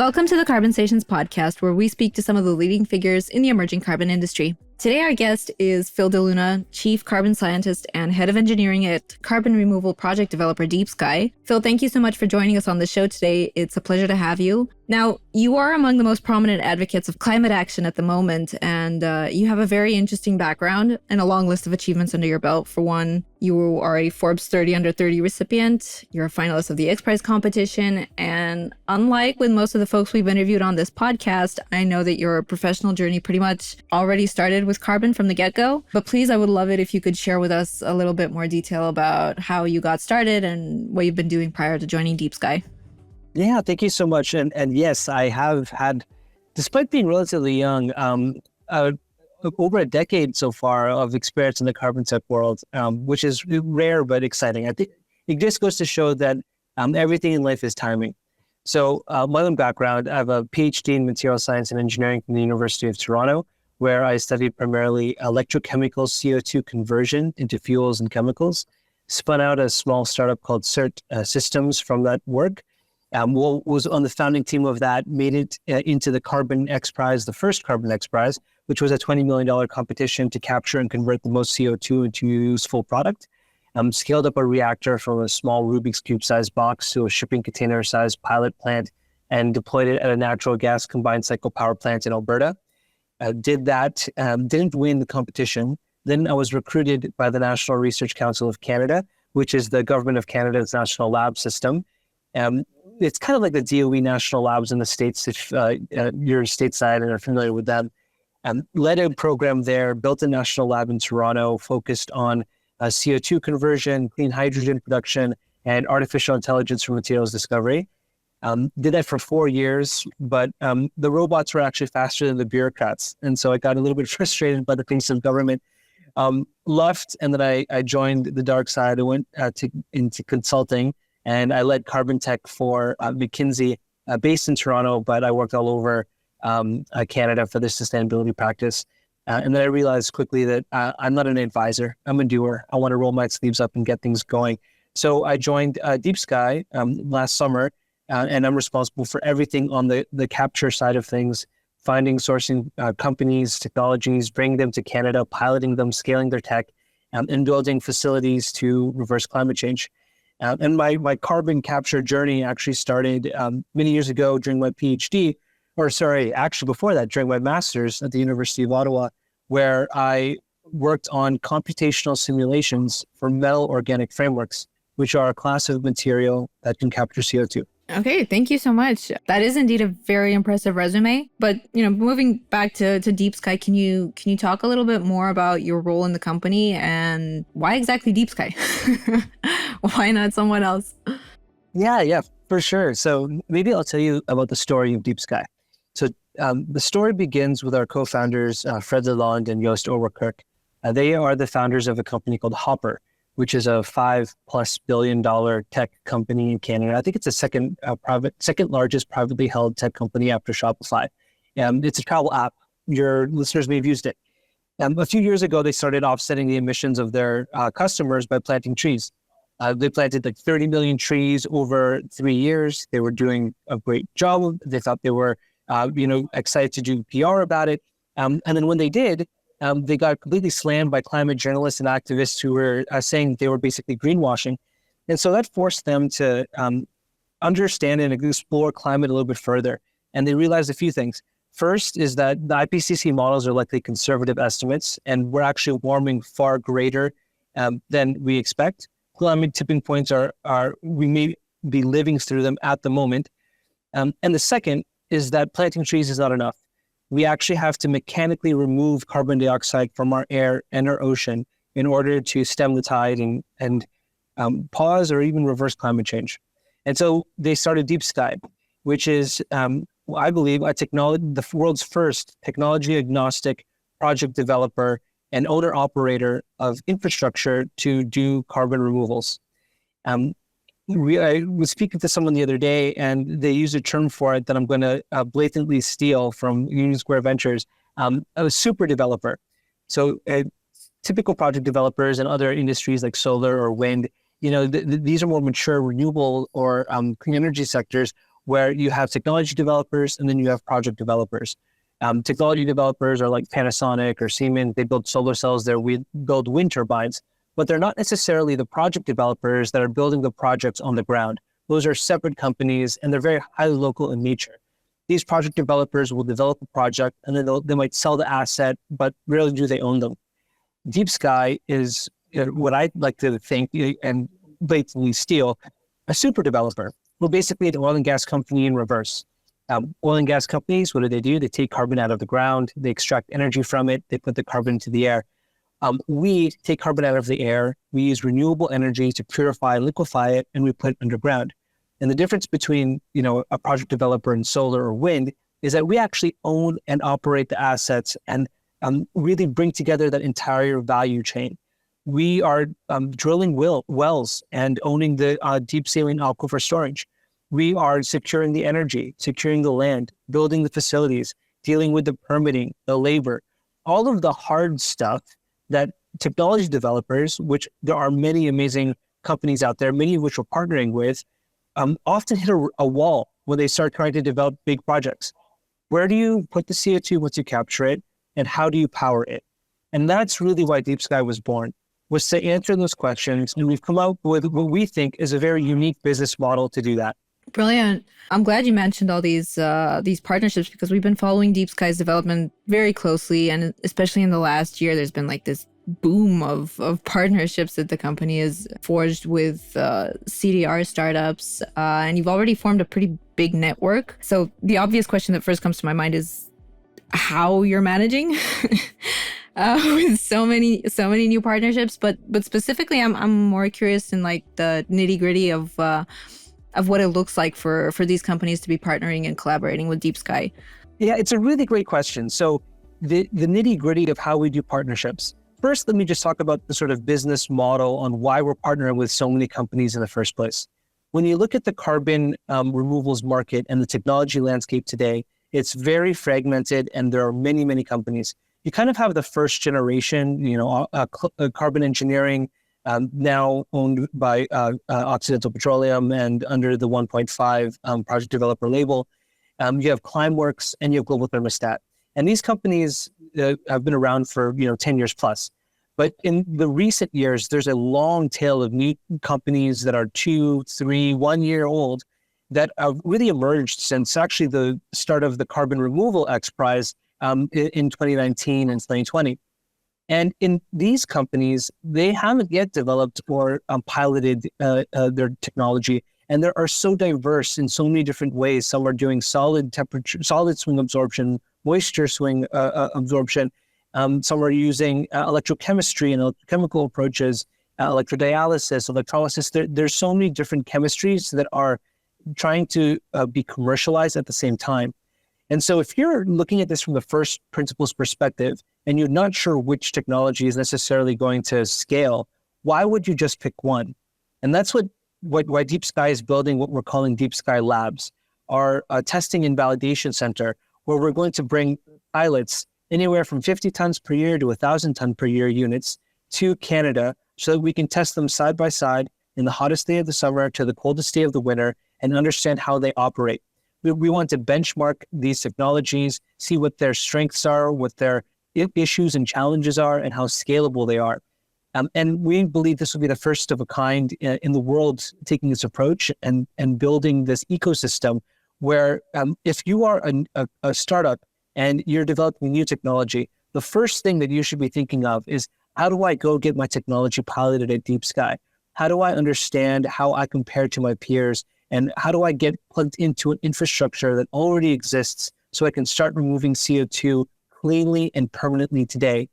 Welcome to the Carbonsations podcast, where we speak to some of the leading figures in the emerging carbon industry. Today, our guest is Phil DeLuna, Chief Carbon Scientist and Head of Engineering at carbon removal project developer Deep Sky. Phil, thank you so much for joining us on the show today. It's a pleasure to have you. Now, you are among the most prominent advocates of climate action at the moment, and you have a very interesting background and a long list of achievements under your belt. For one, you are a Forbes 30 Under 30 recipient, you're a finalist of the X Prize competition, and unlike with most of the folks we've interviewed on this podcast, I know that your professional journey pretty much already started with carbon from the get-go. But please, I would love it if you could share with us a little bit more detail about how you got started and what you've been doing prior to joining Deep Sky. Yeah, thank you so much. And yes, I have had, despite being relatively young, over a decade so far of experience in the carbon tech world, which is rare but exciting. I think it just goes to show that everything in life is timing. So my own background, I have a PhD in material science and engineering from the University of Toronto, where I studied primarily electrochemical CO2 conversion into fuels and chemicals. Spun out a small startup called CERT Systems from that work. Was on the founding team of that, made it into the Carbon X Prize, the first Carbon X Prize, which was a $20 million competition to capture and convert the most CO2 into a useful product. Scaled up a reactor from a small Rubik's Cube sized box to a shipping container sized pilot plant and deployed it at a natural gas combined cycle power plant in Alberta. Did that, didn't win the competition. Then I was recruited by the National Research Council of Canada, which is the government of Canada's national lab system. It's kind of like the DOE national labs in the States, if you're stateside and are familiar with them. Led a program there, built a national lab in Toronto, focused on CO2 conversion, clean hydrogen production, and artificial intelligence for materials discovery. Did that for 4 years, but the robots were actually faster than the bureaucrats. And so I got a little bit frustrated by the pace of government. Left, and then I joined the dark side. I went into consulting, and I led carbon tech for McKinsey, based in Toronto, but I worked all over Canada for the sustainability practice. And then I realized quickly that I'm not an advisor, I'm a doer. I want to roll my sleeves up and get things going. So I joined Deep Sky last summer, and I'm responsible for everything on the capture side of things, finding, sourcing companies, technologies, bringing them to Canada, piloting them, scaling their tech, and building facilities to reverse climate change. And my carbon capture journey actually started many years ago during my PhD, actually before that, during my master's at the University of Ottawa, where I worked on computational simulations for metal organic frameworks, which are a class of material that can capture CO2. Okay, thank you so much. That is indeed a very impressive resume. But, moving back to Deep Sky, can you talk a little bit more about your role in the company and why exactly Deep Sky? Why not someone else? Yeah, for sure. So maybe I'll tell you about the story of Deep Sky. So the story begins with our co-founders, Fred Lalonde and Joost Overkirk. They are the founders of a company called Hopper, which is a $5+ billion tech company in Canada. I think it's the second largest privately held tech company after Shopify. It's a travel app. Your listeners may have used it. A few years ago, they started offsetting the emissions of their customers by planting trees. They planted like 30 million trees over 3 years. They were doing a great job. They thought they were, excited to do PR about it. And then when they did, they got completely slammed by climate journalists and activists who were saying they were basically greenwashing. And so that forced them to understand and explore climate a little bit further. And they realized a few things. First is that the IPCC models are likely conservative estimates, and we're actually warming far greater than we expect. Climate tipping points we may be living through them at the moment. And the second is that planting trees is not enough. We actually have to mechanically remove carbon dioxide from our air and our ocean in order to stem the tide and pause or even reverse climate change. And so they started Deep Sky, which is, I believe, the world's first technology agnostic project developer and owner-operator of infrastructure to do carbon removals. I was speaking to someone the other day, and they used a term for it that I'm going to blatantly steal from Union Square Ventures, a super developer. So typical project developers in other industries like solar or wind, these are more mature renewable or clean energy sectors where you have technology developers and then you have project developers. Technology developers are like Panasonic or Siemens. They build solar cells there. We build wind turbines, but they're not necessarily the project developers that are building the projects on the ground. Those are separate companies and they're very highly local in nature. These project developers will develop a project and then they might sell the asset, but rarely do they own them. Deep Sky is what I like to think and blatantly steal, a super developer. We're basically an oil and gas company in reverse. Oil and gas companies, what do? They take carbon out of the ground, they extract energy from it, they put the carbon into the air. We take carbon out of the air, we use renewable energy to purify and liquefy it, and we put it underground. And the difference between, a project developer in solar or wind is that we actually own and operate the assets and really bring together that entire value chain. We are drilling wells and owning the deep saline aquifer storage. We are securing the energy, securing the land, building the facilities, dealing with the permitting, the labor, all of the hard stuff that technology developers, which there are many amazing companies out there, many of which we're partnering with, often hit a wall when they start trying to develop big projects. Where do you put the CO2 once you capture it, and how do you power it? And that's really why Deep Sky was born, was to answer those questions. And we've come up with what we think is a very unique business model to do that. Brilliant. I'm glad you mentioned all these partnerships because we've been following Deep Sky's development very closely. And especially in the last year, there's been like this boom of partnerships that the company has forged with CDR startups. And you've already formed a pretty big network. So the obvious question that first comes to my mind is how you're managing with so many new partnerships. But specifically, I'm more curious in like the nitty gritty of what it looks like for these companies to be partnering and collaborating with Deep Sky. Yeah, it's a really great question. So the nitty gritty of how we do partnerships. First, let me just talk about the sort of business model on why we're partnering with so many companies in the first place. When you look at the carbon removals market and the technology landscape today, it's very fragmented and there are many, many companies. You kind of have the first generation, carbon engineering, now owned by Occidental Petroleum and under the 1.5 project developer label. You have Climeworks and you have Global Thermostat. And these companies have been around for 10 years plus. But in the recent years, there's a long tail of new companies that are 2, 3, 1 year old that have really emerged since actually the start of the Carbon Removal X Prize in 2019 and 2020. And in these companies, they haven't yet developed or piloted their technology. And they are so diverse in so many different ways. Some are doing solid swing absorption, moisture swing absorption. Some are using electrochemistry and electrochemical approaches, electrodialysis, electrolysis. There's so many different chemistries that are trying to be commercialized at the same time. And so if you're looking at this from the first principles perspective and you're not sure which technology is necessarily going to scale, why would you just pick one? And that's why Deep Sky is building what we're calling Deep Sky Labs, our testing and validation center, where we're going to bring pilots anywhere from 50 tons per year to 1,000 ton per year units to Canada so that we can test them side by side in the hottest day of the summer to the coldest day of the winter and understand how they operate. We want to benchmark these technologies, see what their strengths are, what their issues and challenges are, and how scalable they are. And we believe this will be the first of a kind in the world taking this approach and building this ecosystem where if you are a startup and you're developing new technology, the first thing that you should be thinking of is, how do I go get my technology piloted at Deep Sky? How do I understand how I compare to my peers? And how do I get plugged into an infrastructure that already exists so I can start removing CO2 cleanly and permanently today?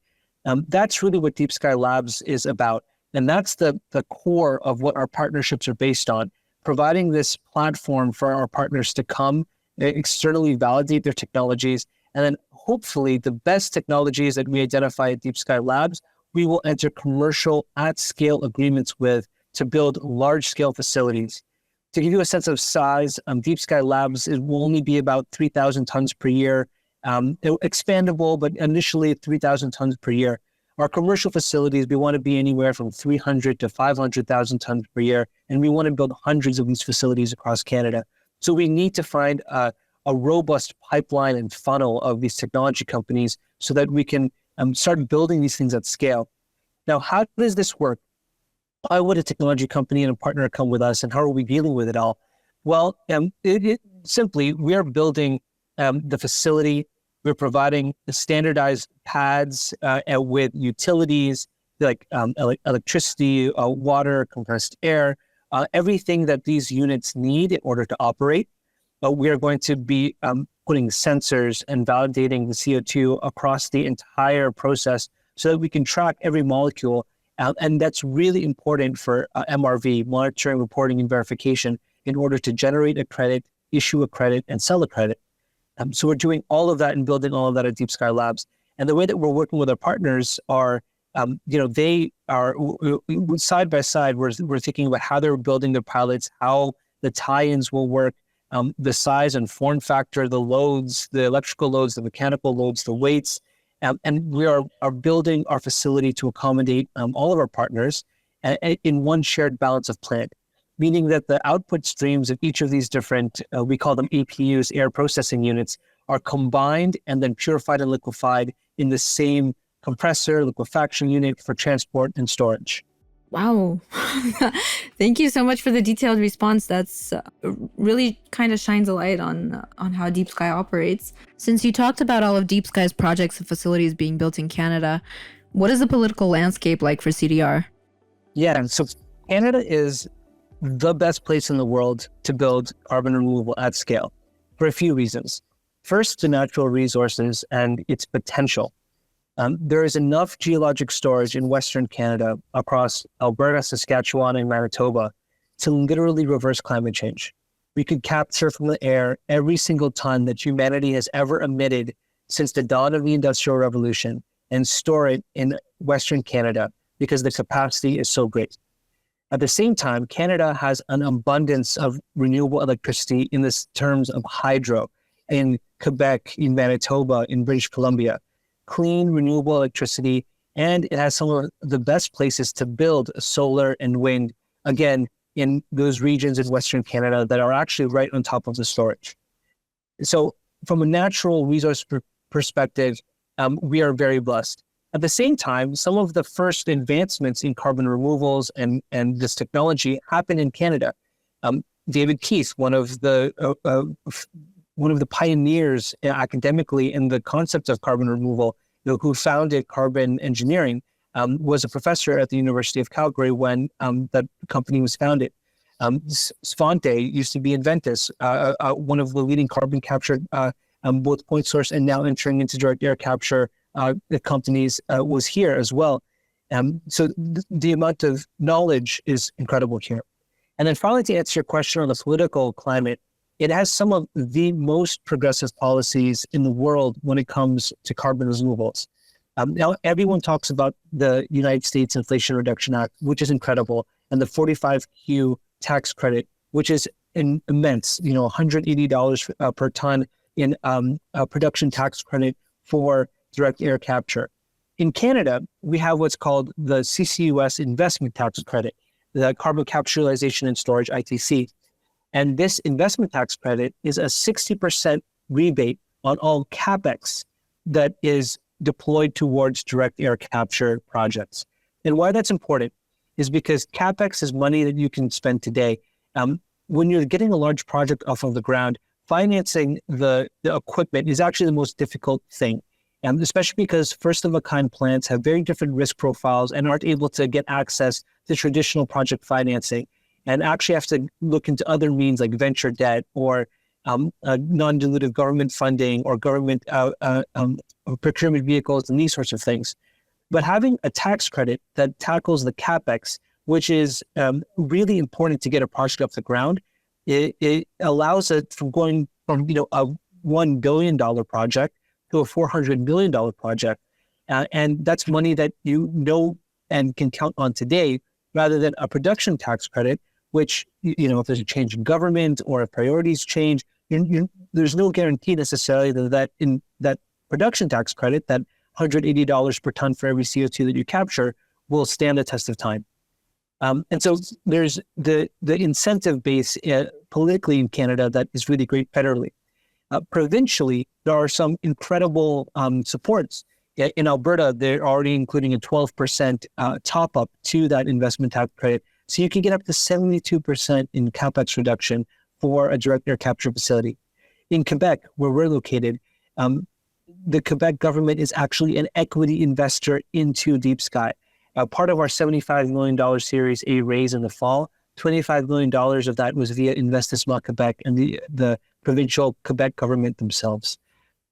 That's really what Deep Sky Labs is about. And that's the core of what our partnerships are based on, providing this platform for our partners to come externally validate their technologies. And then hopefully the best technologies that we identify at Deep Sky Labs, we will enter commercial at-scale agreements with to build large-scale facilities. To give you a sense of size, Deep Sky Labs will only be about 3,000 tons per year, expandable, but initially 3,000 tons per year. Our commercial facilities, we want to be anywhere from 300 to 500,000 tons per year, and we want to build hundreds of these facilities across Canada. So we need to find a robust pipeline and funnel of these technology companies so that we can start building these things at scale. Now, how does this work? Why would a technology company and a partner come with us, and how are we dealing with it all? Well, simply, we are building the facility. We're providing the standardized pads with utilities like electricity, water, compressed air, everything that these units need in order to operate. But we are going to be putting sensors and validating the CO2 across the entire process so that we can track every molecule. And that's really important for MRV, monitoring, reporting, and verification, in order to generate a credit, issue a credit, and sell a credit. So we're doing all of that and building all of that at Deep Sky Labs. And the way that we're working with our partners are, they are side by side. We're thinking about how they're building their pilots, how the tie-ins will work, the size and form factor, the loads, the electrical loads, the mechanical loads, the weights. And we are building our facility to accommodate all of our partners in one shared balance of plant, meaning that the output streams of each of these different, we call them APUs, air processing units, are combined and then purified and liquefied in the same compressor, liquefaction unit for transport and storage. Wow. Thank you so much for the detailed response. That's really kind of shines a light on how Deep Sky operates. Since you talked about all of Deep Sky's projects and facilities being built in Canada, what is the political landscape like for CDR? Yeah, so Canada is the best place in the world to build carbon removal at scale for a few reasons. First, the natural resources and its potential. There is enough geologic storage in Western Canada across Alberta, Saskatchewan, and Manitoba to literally reverse climate change. We could capture from the air every single ton that humanity has ever emitted since the dawn of the Industrial Revolution and store it in Western Canada because the capacity is so great. At the same time, Canada has an abundance of renewable electricity in the terms of hydro in Quebec, in Manitoba, in British Columbia. Clean, renewable electricity, and it has some of the best places to build solar and wind, again, in those regions in Western Canada that are actually right on top of the storage. So from a natural resource perspective, we are very blessed. At the same time, some of the first advancements in carbon removals and this technology happened in Canada. David Keith, one of the pioneers academically in the concept of carbon removal, who founded carbon engineering, was a professor at the University of Calgary when that company was founded. Svante used to be in Ventus, one of the leading carbon capture, both point source and now entering into direct air capture the companies was here as well. So the amount of knowledge is incredible here. And then finally, to answer your question on the political climate, it has some of the most progressive policies in the world when it comes to carbon removals. Now, everyone talks about the United States Inflation Reduction Act, which is incredible, and the 45Q tax credit, which is immense, $180 per ton in a production tax credit for direct air capture. In Canada, we have what's called the CCUS investment tax credit, the carbon capitalization and storage, ITC. And this investment tax credit is a 60% rebate on all CapEx that is deployed towards direct air capture projects. And why that's important is because CapEx is money that you can spend today. When you're getting a large project off of the ground, financing the equipment is actually the most difficult thing. And especially because first-of-a-kind plants have very different risk profiles and aren't able to get access to traditional project financing, and actually have to look into other means like venture debt or non-dilutive government funding or government procurement vehicles and these sorts of things. But having a tax credit that tackles the CapEx, which is really important to get a project off the ground, it allows it from going from a $1 billion project to a $400 million project. And that's money that and can count on today, rather than a production tax credit, which, if there's a change in government or if priorities change, there's no guarantee necessarily that in that production tax credit, that $180 per ton for every CO2 that you capture will stand the test of time. And so there's the incentive base politically in Canada that is really great federally. Provincially, there are some incredible supports. In Alberta, they're already including a 12% top up to that investment tax credit. So you can get up to 72% in capex reduction for a direct air capture facility. In Quebec, where we're located, the Quebec government is actually an equity investor into Deep Sky. Part of our $75 million Series A raise in the fall, $25 million of that was via Investissement Quebec and the provincial Quebec government themselves.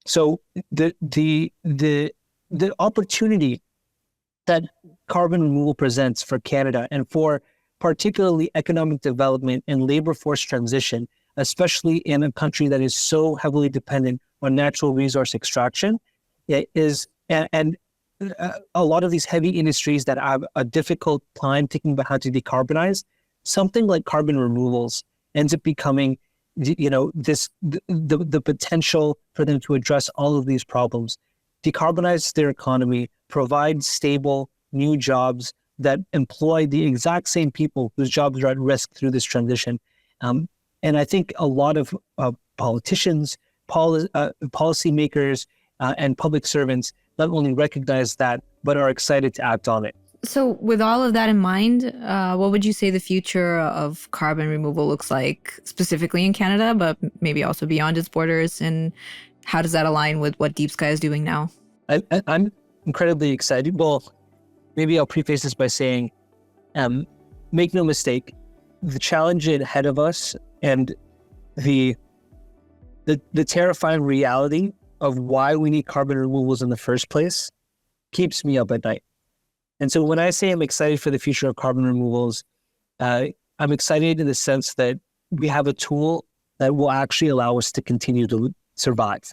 So the opportunity that carbon removal presents for Canada and for particularly economic development and labor force transition, especially in a country that is so heavily dependent on natural resource extraction, is and a lot of these heavy industries that have a difficult time thinking about how to decarbonize, something like carbon removals ends up becoming, the potential for them to address all of these problems, decarbonize their economy, provide stable new jobs that employ the exact same people whose jobs are at risk through this transition. And I think a lot of politicians, policymakers, and public servants not only recognize that, but are excited to act on it. So with all of that in mind, what would you say the future of carbon removal looks like, specifically in Canada, but maybe also beyond its borders? And how does that align with what Deep Sky is doing now? I'm incredibly excited. Well, maybe I'll preface this by saying, make no mistake, the challenge ahead of us and the terrifying reality of why we need carbon removals in the first place keeps me up at night. And so when I say I'm excited for the future of carbon removals, I'm excited in the sense that we have a tool that will actually allow us to continue to survive.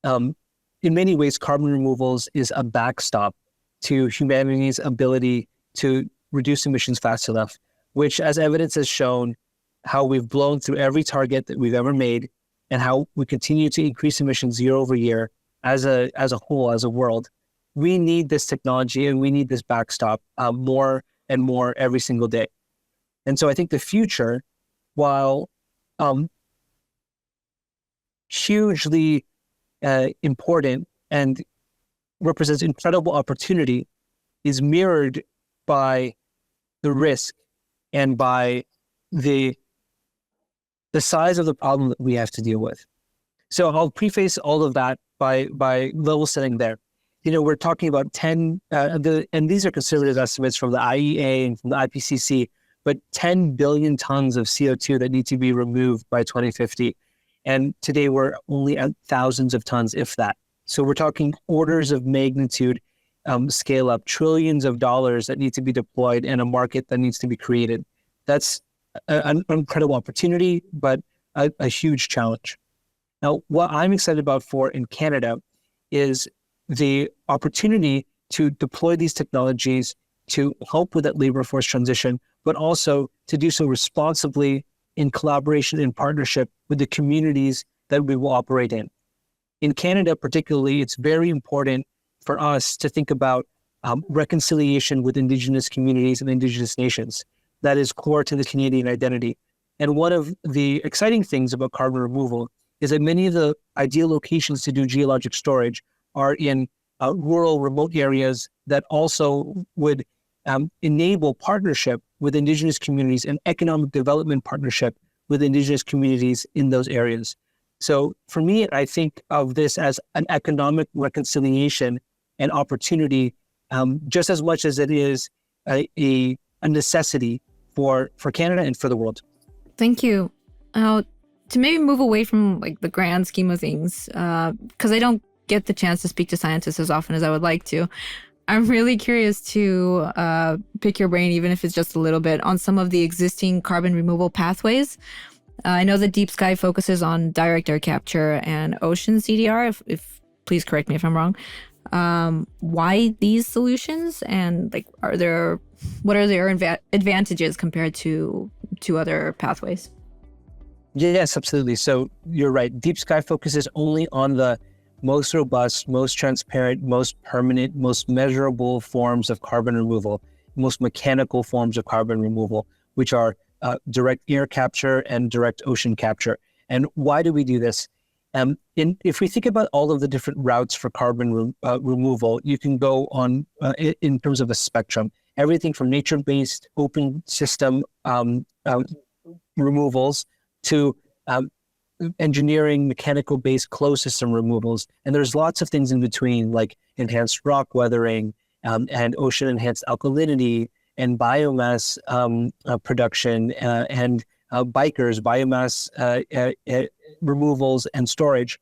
In many ways, carbon removals is a backstop to humanity's ability to reduce emissions fast enough, which, as evidence has shown, how we've blown through every target that we've ever made and how we continue to increase emissions year over year as a whole, as a world. We need this technology and we need this backstop more and more every single day. And so I think the future, while hugely important and represents incredible opportunity, is mirrored by the risk and by the size of the problem that we have to deal with. So I'll preface all of that by level setting there. We're talking about 10, and these are conservative estimates from the IEA and from the IPCC, but 10 billion tons of CO2 that need to be removed by 2050. And today we're only at thousands of tons, if that. So we're talking orders of magnitude scale up, trillions of dollars that need to be deployed and a market that needs to be created. That's an incredible opportunity, but a huge challenge. Now, what I'm excited about in Canada is the opportunity to deploy these technologies to help with that labor force transition, but also to do so responsibly in collaboration and partnership with the communities that we will operate in. In Canada, particularly, it's very important for us to think about reconciliation with Indigenous communities and Indigenous nations. That is core to the Canadian identity. And one of the exciting things about carbon removal is that many of the ideal locations to do geologic storage are in rural, remote areas that also would enable partnership with Indigenous communities and economic development partnership with Indigenous communities in those areas. So for me, I think of this as an economic reconciliation and opportunity, just as much as it is a necessity for Canada and for the world. Thank you. To maybe move away from the grand scheme of things, because I don't get the chance to speak to scientists as often as I would like to. I'm really curious to pick your brain, even if it's just a little bit, on some of the existing carbon removal pathways. I know that Deep Sky focuses on direct air capture and ocean CDR. If please correct me if I'm wrong. Why these solutions, and what are their advantages compared to other pathways? Yes, absolutely. So you're right. Deep Sky focuses only on the most robust, most transparent, most permanent, most measurable forms of carbon removal, most mechanical forms of carbon removal, which are direct air capture and direct ocean capture. And why do we do this? If we think about all of the different routes for carbon removal, you can go on in terms of a spectrum. Everything from nature-based open system removals to engineering, mechanical-based closed system removals. And there's lots of things in between, like enhanced rock weathering and ocean-enhanced alkalinity and biomass production and biomass removals and storage.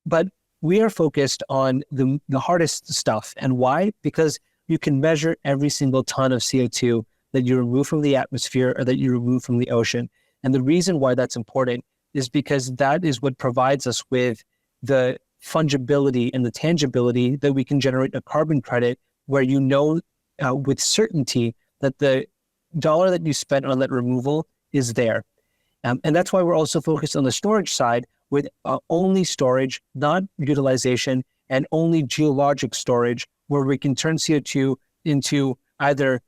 But we are focused on the hardest stuff. And why? Because you can measure every single ton of CO2 that you remove from the atmosphere or that you remove from the ocean. And the reason why that's important is because that is what provides us with the fungibility and the tangibility that we can generate a carbon credit where you know with certainty that the dollar that you spent on that removal is there. And that's why we're also focused on the storage side with only storage, not utilization, and only geologic storage, where we can turn CO2 into either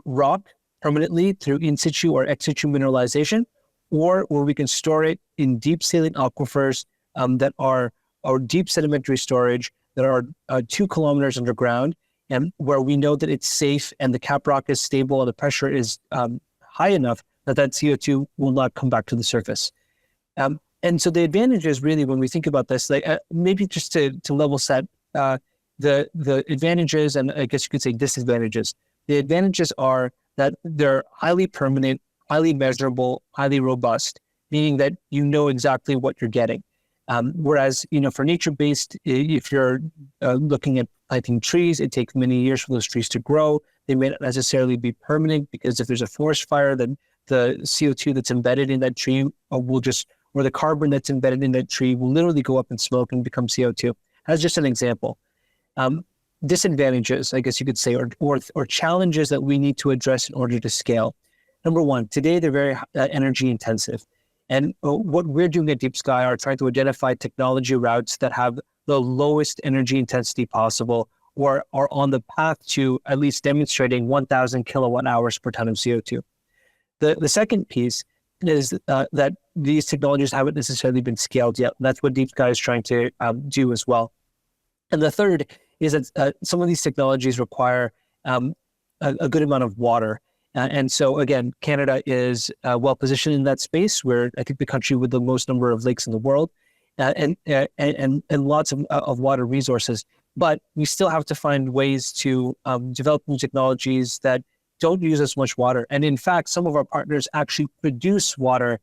rock permanently through in situ or ex situ mineralization, or where we can store it in deep saline aquifers that are our deep sedimentary storage that are 2 kilometers underground, and where we know that it's safe and the cap rock is stable and the pressure is high enough that CO2 will not come back to the surface. And so the advantage is really, when we think about this, like maybe just to level set the advantages, and I guess you could say disadvantages. The advantages are that they're highly permanent, highly measurable, highly robust, meaning that you know exactly what you're getting. Whereas, for nature-based, if you're looking at planting trees, it takes many years for those trees to grow. They may not necessarily be permanent, because if there's a forest fire, then the CO2 that's embedded in that tree or the carbon that's embedded in that tree will literally go up in smoke and become CO2. That's just an example. Disadvantages, I guess you could say, or challenges that we need to address in order to scale. Number one, today they're very energy intensive. And what we're doing at Deep Sky are trying to identify technology routes that have the lowest energy intensity possible, or are on the path to at least demonstrating 1,000 kilowatt hours per ton of CO2. The second piece is that these technologies haven't necessarily been scaled yet. That's what Deep Sky is trying to do as well. And the third is that some of these technologies require a good amount of water. And so again, Canada is well positioned in that space. We're, I think, the country with the most number of lakes in the world, and lots of water resources. But we still have to find ways to develop new technologies that don't use as much water. And in fact, some of our partners actually produce water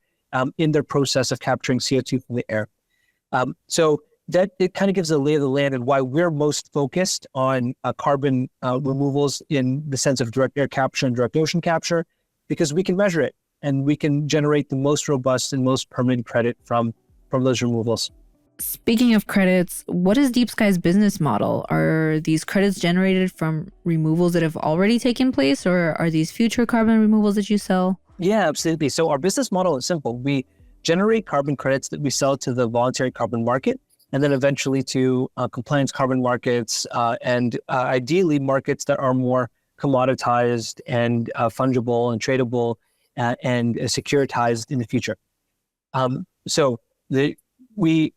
in their process of capturing CO2 from the air. So that it kind of gives a lay of the land and why we're most focused on carbon removals in the sense of direct air capture and direct ocean capture, because we can measure it and we can generate the most robust and most permanent credit from those removals. Speaking of credits, what is Deep Sky's business model? Are these credits generated from removals that have already taken place, or are these future carbon removals that you sell? Yeah, absolutely. So our business model is simple. We generate carbon credits that we sell to the voluntary carbon market, and then eventually to compliance carbon markets, and ideally markets that are more commoditized and fungible and tradable and securitized in the future. So we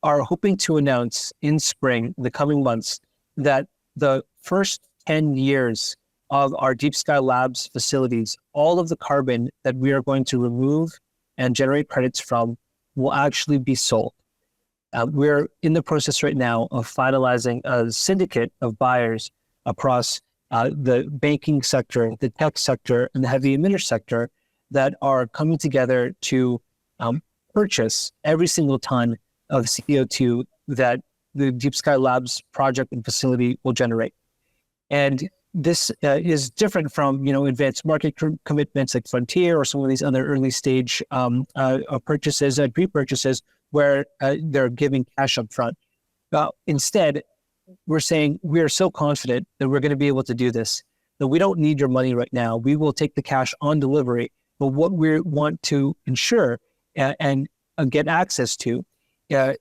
are hoping to announce in spring, the coming months, that the first 10 years of our Deep Sky Labs facilities, all of the carbon that we are going to remove and generate credits from will actually be sold. We're in the process right now of finalizing a syndicate of buyers across the banking sector, the tech sector, and the heavy emitter sector that are coming together to purchase every single ton of CO2 that the Deep Sky Labs project and facility will generate. And this is different from, advanced market commitments like Frontier or some of these other early stage purchases, pre-purchases, where they're giving cash up front. Instead, we're saying we are so confident that we're going to be able to do this, that we don't need your money right now. We will take the cash on delivery. But what we want to ensure and get access to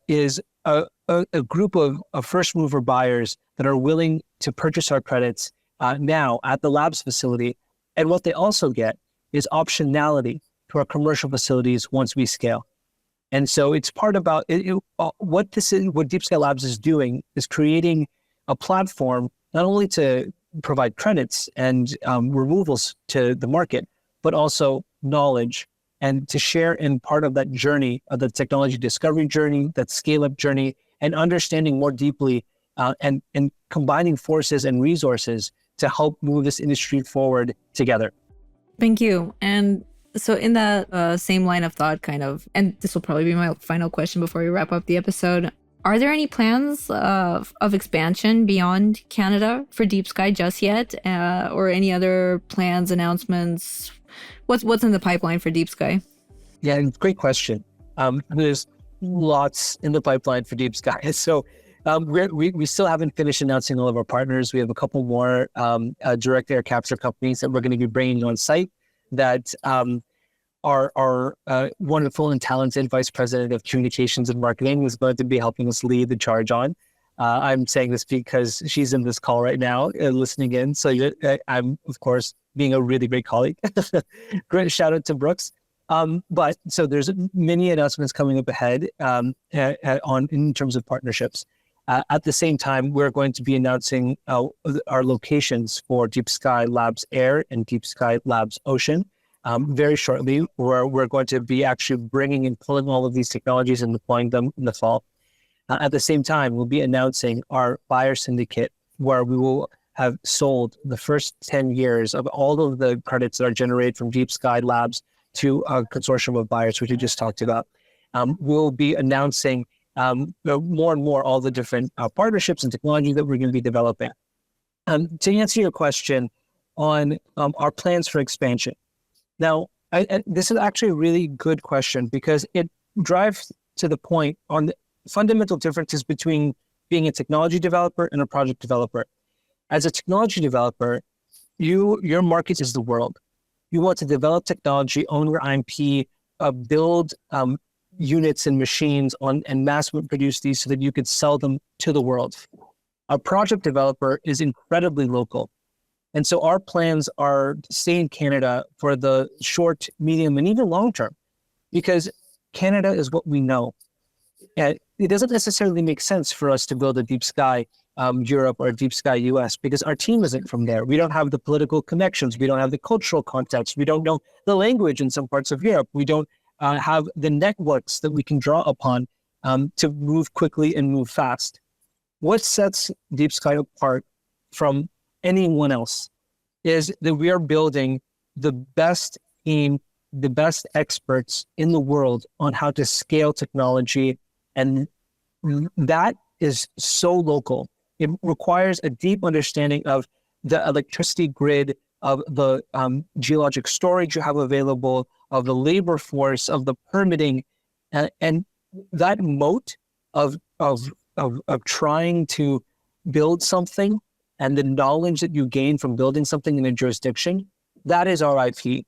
is a group of first mover buyers that are willing to purchase our credits now at the labs facility. And what they also get is optionality to our commercial facilities once we scale. And so it's part about what Deep Sky Labs is doing is creating a platform not only to provide credits and removals to the market, but also knowledge and to share in part of that journey of the technology discovery journey, that scale-up journey, and understanding more deeply and combining forces and resources to help move this industry forward together. Thank you. And so in that same line of thought, kind of, and this will probably be my final question before we wrap up the episode, are there any plans of expansion beyond Canada for Deep Sky just yet? Or any other plans, announcements? What's in the pipeline for Deep Sky? Yeah, great question. There's lots in the pipeline for Deep Sky. So we still haven't finished announcing all of our partners. We have a couple more direct air capture companies that we're going to be bringing on site that our wonderful and talented Vice President of Communications and Marketing is going to be helping us lead the charge on. I'm saying this because she's in this call right now, listening in. So I'm, of course, being a really great colleague. Great shout out to Brooks. But so there's many announcements coming up ahead in terms of partnerships. At the same time, we're going to be announcing our locations for Deep Sky Labs Air and Deep Sky Labs Ocean very shortly, where we're going to be actually bringing and pulling all of these technologies and deploying them in the fall. At the same time, we'll be announcing our buyer syndicate, where we will have sold the first 10 years of all of the credits that are generated from Deep Sky Labs to a consortium of buyers, which we just talked about. We'll be announcing more and more all the different partnerships and technology that we're going to be developing. To answer your question on our plans for expansion. Now, this is actually a really good question because it drives to the point on the fundamental differences between being a technology developer and a project developer. As a technology developer, your market is the world. You want to develop technology, own your IP, build units and machines and mass produce these so that you could sell them to the world. A project developer is incredibly local. And so our plans are to stay in Canada for the short, medium, and even long term, because Canada is what we know. And it doesn't necessarily make sense for us to build a Deep Sky Europe or a Deep Sky US because our team isn't from there. We don't have the political connections. We don't have the cultural context. We don't know the language in some parts of Europe. We don't have the networks that we can draw upon to move quickly and move fast. What sets Deep Sky apart from anyone else is that we are building the best team, the best experts in the world on how to scale technology. And that is so local. It requires a deep understanding of the electricity grid, of the geologic storage you have available, of the labor force, of the permitting, and that moat of trying to build something and the knowledge that you gain from building something in a jurisdiction, that is our IP.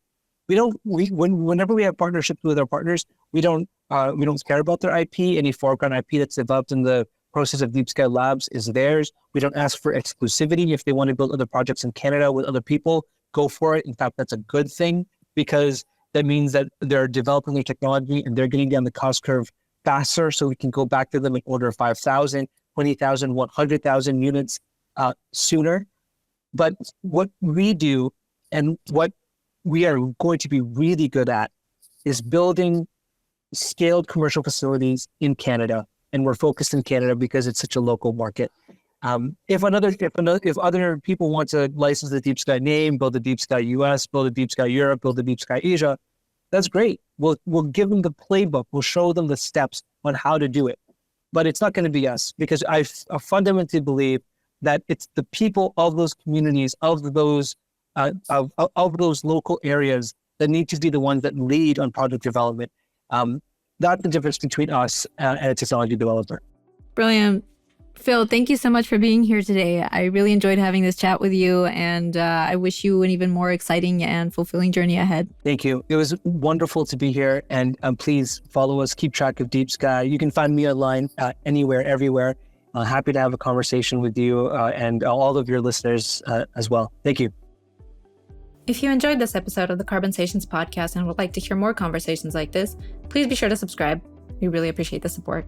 Whenever we have partnerships with our partners, we don't care about their IP. Any foreground IP that's developed in the process of Deep Sky Labs is theirs. We don't ask for exclusivity. If they want to build other projects in Canada with other people, go for it. In fact, that's a good thing because that means that they're developing their technology and they're getting down the cost curve faster, so we can go back to them and order 5,000, 20,000, 100,000 units sooner. But what we do and what we are going to be really good at is building scaled commercial facilities in Canada. And we're focused in Canada because it's such a local market. If other people want to license the Deep Sky name, build the Deep Sky US, build the Deep Sky Europe, build the Deep Sky Asia, that's great. We'll give them the playbook. We'll show them the steps on how to do it. But it's not going to be us because I fundamentally believe that it's the people of those communities, of those local areas that need to be the ones that lead on project development. That's the difference between us and a technology developer. Brilliant. Phil, thank you so much for being here today. I really enjoyed having this chat with you, and I wish you an even more exciting and fulfilling journey ahead. Thank you. It was wonderful to be here, and please follow us, keep track of Deep Sky. You can find me online anywhere, everywhere. Happy to have a conversation with you and all of your listeners as well. Thank you. If you enjoyed this episode of the Carbonsations podcast and would like to hear more conversations like this, please be sure to subscribe. We really appreciate the support.